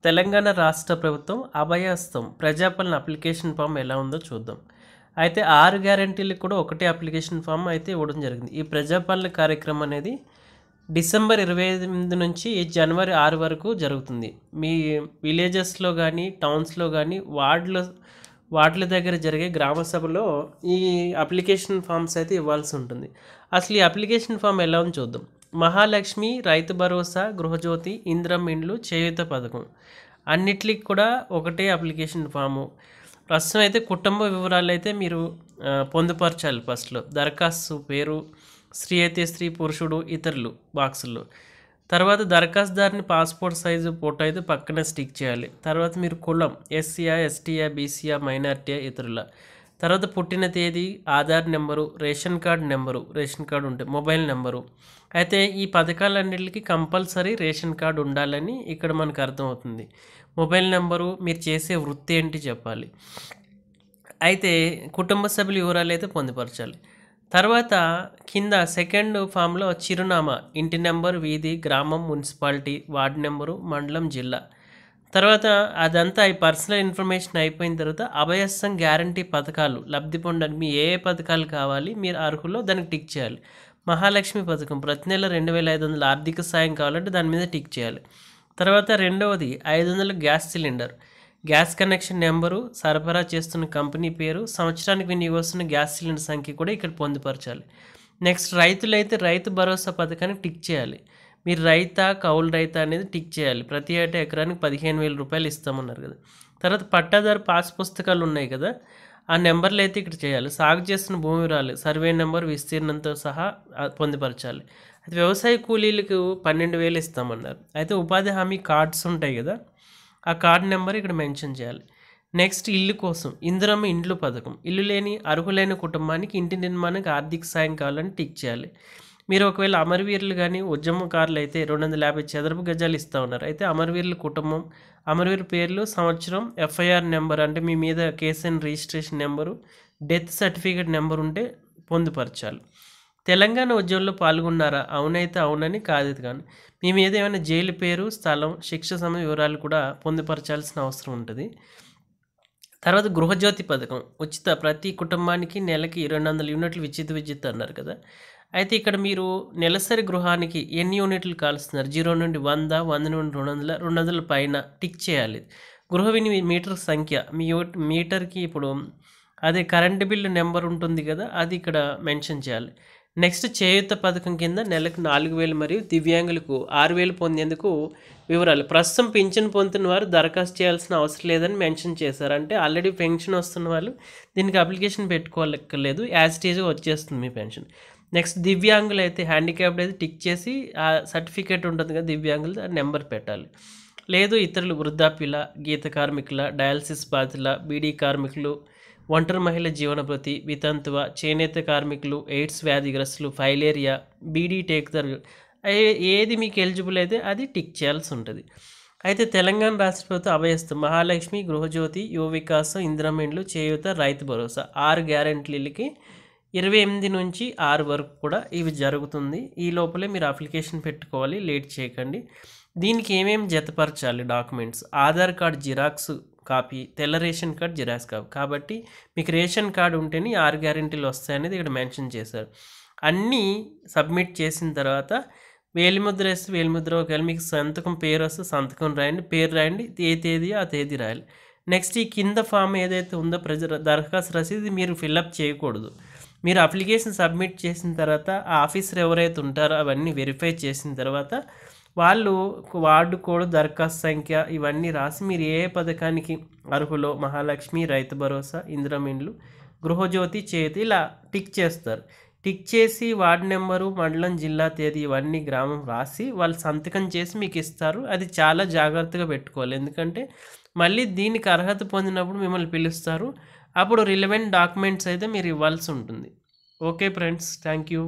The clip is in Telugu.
తెలంగాణ రాష్ట్ర ప్రభుత్వం అభయహస్తం ప్రజాపాలన అప్లికేషన్ ఫామ్ ఎలా ఉందో చూద్దాం. అయితే 6 గ్యారంటీలకు కూడా ఒకటే అప్లికేషన్ ఫామ్ అయితే ఇవ్వడం జరిగింది. ఈ ప్రజాపాలన కార్యక్రమం అనేది డిసెంబర్ 28 నుంచి జనవరి 6 వరకు జరుగుతుంది. మీ విలేజెస్లో కానీ టౌన్స్లో కానీ వార్డుల దగ్గర జరిగే గ్రామ సభలో ఈ అప్లికేషన్ ఫామ్స్ అయితే ఇవ్వాల్సి ఉంటుంది. అసలు ఈ అప్లికేషన్ ఫామ్ ఎలా ఉందో చూద్దాం. మహాలక్ష్మి, రైతు భరోసా, గృహజ్యోతి, ఇందిరమ్మ ఇండ్లు, చేయూత పథకం అన్నిటికి కూడా ఒకటే అప్లికేషన్ ఫాము. ప్రస్తుతం అయితే కుటుంబ వివరాలు అయితే మీరు పొందుపరచాలి. ఫస్ట్లో దరఖాస్తు పేరు, స్త్రీ అయితే స్త్రీ, పురుషుడు, ఇతరులు బాక్సుల్లో. తర్వాత దరఖాస్తుదారుని పాస్పోర్ట్ సైజు ఫోటో అయితే పక్కన స్టిక్ చేయాలి. తర్వాత మీరు కులం ఎస్సీయా, ఎస్టీయా, బీసీయా, మైనార్టీయా, ఇతరుల. తర్వాత పుట్టిన తేదీ, ఆధార్ నెంబరు, రేషన్ కార్డు ఉంటే మొబైల్ నెంబరు. అయితే ఈ పథకాలన్నిటికీ కంపల్సరీ రేషన్ కార్డు ఉండాలని ఇక్కడ మనకు అర్థమవుతుంది. మొబైల్ నెంబరు, మీరు చేసే వృత్తి ఏంటి చెప్పాలి. అయితే కుటుంబ సభ్యుల వివరాలు అయితే పొందుపరచాలి. తర్వాత కింద సెకండ్ ఫామ్లో చిరునామా, ఇంటి నెంబర్, వీధి, గ్రామం, మున్సిపాలిటీ, వార్డు నెంబరు, మండలం, జిల్లా. తర్వాత అదంతా ఈ పర్సనల్ ఇన్ఫర్మేషన్ అయిపోయిన తర్వాత అభయహస్తం గ్యారంటీ పథకాలు లబ్ధి పొందడానికి మీ ఏ పథకాలు కావాలి, మీరు అర్హులో దానికి టిక్ చేయాలి. మహాలక్ష్మి పథకం ప్రతి నెల 2500 ఆర్థిక సాయం కావాలంటే దాని మీద టిక్ చేయాలి. తర్వాత రెండవది 500 gas cylinder, gas connection number, సరఫరా చేస్తున్న కంపెనీ పేరు, సంవత్సరానికి వినియోగిస్తున్న గ్యాస్ సిలిండర్ సంఖ్య కూడా ఇక్కడ పొందుపరచాలి. నెక్స్ట్ రైతులైతే రైతు భరోసా పథకానికి టిక్ చేయాలి. మీరు రైతా కౌలు రైతా అనేది టిక్ చేయాలి. ప్రతి ఏటా ఎకరానికి 15,000 రూపాయలు ఇస్తామన్నారు కదా. తర్వాత పట్టాదారు పాస్ పుస్తకాలు ఉన్నాయి కదా, ఆ నెంబర్లు అయితే ఇక్కడ చేయాలి. సాగు చేస్తున్న భూమి వివరాలు, సర్వే నెంబర్, విస్తీర్ణంతో సహా పొందుపరచాలి. అయితే వ్యవసాయ కూలీలకు 12,000 ఇస్తామన్నారు. అయితే ఉపాధి హామీ కార్డ్స్ ఉంటాయి కదా, ఆ కార్డ్ నెంబర్ ఇక్కడ మెన్షన్ చేయాలి. నెక్స్ట్ ఇల్లు కోసం ఇందిరమ్మ ఇండ్లు పథకం, ఇల్లు లేని అర్హులైన కుటుంబానికి ఇంటి నిర్మాణానికి ఆర్థిక సాయం కావాలని టిక్ చేయాలి. మీరు ఒకవేళ అమరవీరులు కానీ ఉద్యమకారులు అయితే 250 చదరపు గజాలు ఇస్తూ ఉన్నారు. అయితే అమరవీరుల కుటుంబం, అమరవీరు పేర్లు, సంవత్సరం, ఎఫ్ఐఆర్ నెంబర్ అంటే మీ మీద case and registration number, death certificate number ఉంటే పొందుపరచాలి. తెలంగాణ ఉద్యమంలో పాల్గొన్నారా, అవునైతే అవునని, కాదు కానీ మీ మీద ఏమైనా జైలు పేరు, స్థలం, శిక్ష సమయ వివరాలు కూడా పొందుపరచాల్సిన అవసరం ఉంటుంది. తర్వాత గృహజ్యోతి పథకం ఉచిత, ప్రతి కుటుంబానికి నెలకి 200 యూనిట్లు విద్యుత్ అన్నారు కదా. అయితే ఇక్కడ మీరు నెలసరి గృహానికి ఎన్ని యూనిట్లు కాలుస్తున్నారు, 0 నుండి 100, 100 నుండి 200, 200 పైన టిక్ చేయాలి. గృహ మీటర్ సంఖ్య, మీ మీటర్కి ఇప్పుడు అదే కరెంటు బిల్లు నెంబర్ ఉంటుంది కదా, అది ఇక్కడ మెన్షన్ చేయాలి. నెక్స్ట్ చేయూత పథకం కింద నెలకు 4,000 మరియు దివ్యాంగులకు 6,000 పొందేందుకు వివరాలు. ప్రస్తుతం పింఛన్ పొందుతున్న వారు దరఖాస్తు చేయాల్సిన అవసరం లేదని మెన్షన్ చేశారు. అంటే ఆల్రెడీ పెన్షన్ వస్తున్న వాళ్ళు దీనికి అప్లికేషన్ పెట్టుకోలేదు, యాజ్ ఇట్ ఈజ్గా వచ్చేస్తుంది మీ పెన్షన్. నెక్స్ట్ దివ్యాంగులు అయితే హ్యాండిక్యాప్డ్ అయితే టిక్ చేసి ఆ సర్టిఫికేట్ ఉంటుంది కదా దివ్యాంగులు, ఆ నెంబర్ పెట్టాలి. లేదు ఇతరులు వృద్ధాప్యుల, గీత కార్మికుల, డయాలసిస్ బాధితుల, బీడీ కార్మికులు, ఒంటరి మహిళ జీవనభృతి, వితంతువ, చేనేత కార్మికులు, ఎయిడ్స్ వ్యాధిగ్రస్తులు, ఫైలేరియా, బీడీ టేక్దర్, ఏది మీకు ఎలిజిబుల్ అయితే అది టిక్ చేయాల్సి ఉంటుంది. అయితే తెలంగాణ రాష్ట్ర ప్రభుత్వం అభయహస్తం, మహాలక్ష్మి, గృహజ్యోతి, యువ వికాసం, ఇందిరమ్మ ఇండ్లు, చేయూత, రైతు భరోసా 6 గ్యారెంటీలకి 28 నుంచి 6 వరకు కూడా ఇవి జరుగుతుంది. ఈ లోపలే మీరు అప్లికేషన్ పెట్టుకోవాలి, లేట్ చేయకండి. దీనికి ఏమేమి జతపరచాలి documents, Aadhaar card xerox copy, తెల్ల రేషన్ కార్డ్ జిరాక్స్ కాపీ. కాబట్టి మీకు రేషన్ కార్డు ఉంటేనే 6 గ్యారెంటీలు వస్తాయనేది ఇక్కడ మెన్షన్ చేశారు. అన్నీ సబ్మిట్ చేసిన తర్వాత వేలిముద్ర వేస్తే వేలిముద్ర, ఒకవేళ మీకు సంతకం పేరు వస్తే సంతకం రాయండి, పేరు రాయండి, ఏ తేదీ ఆ తేదీ రాయాలి. నెక్స్ట్ ఈ కింద ఫామ్ ఏదైతే ఉందో దరఖాస్తు రసీదు మీరు ఫిల్అప్ చేయకూడదు. మీరు అప్లికేషన్ సబ్మిట్ చేసిన తర్వాత ఆ ఆఫీసర్ ఎవరైతే ఉంటారో అవన్నీ వెరిఫై చేసిన తర్వాత వాళ్ళు వార్డు కోడ్, దరఖాస్తు సంఖ్య ఇవన్నీ రాసి మీరు ఏ పథకానికి అర్హులో మహాలక్ష్మి, రైతు భరోసా, ఇందిరమ్మ ఇండ్లు, గృహజ్యోతి, చేతి ఇలా టిక్ చేస్తారు. టిక్ చేసి వార్డు నెంబరు, మండలం, జిల్లా, తేదీ ఇవన్నీ గ్రామం రాసి వాళ్ళు సంతకం చేసి మీకు ఇస్తారు. అది చాలా జాగ్రత్తగా పెట్టుకోవాలి, ఎందుకంటే మళ్ళీ దీనికి అర్హత పొందినప్పుడు మిమ్మల్ని పిలుస్తారు. అప్పుడు రిలవెంట్ డాక్యుమెంట్స్ అయితే మీరు ఇవ్వాల్సి ఉంటుంది. Okay friends, thank you.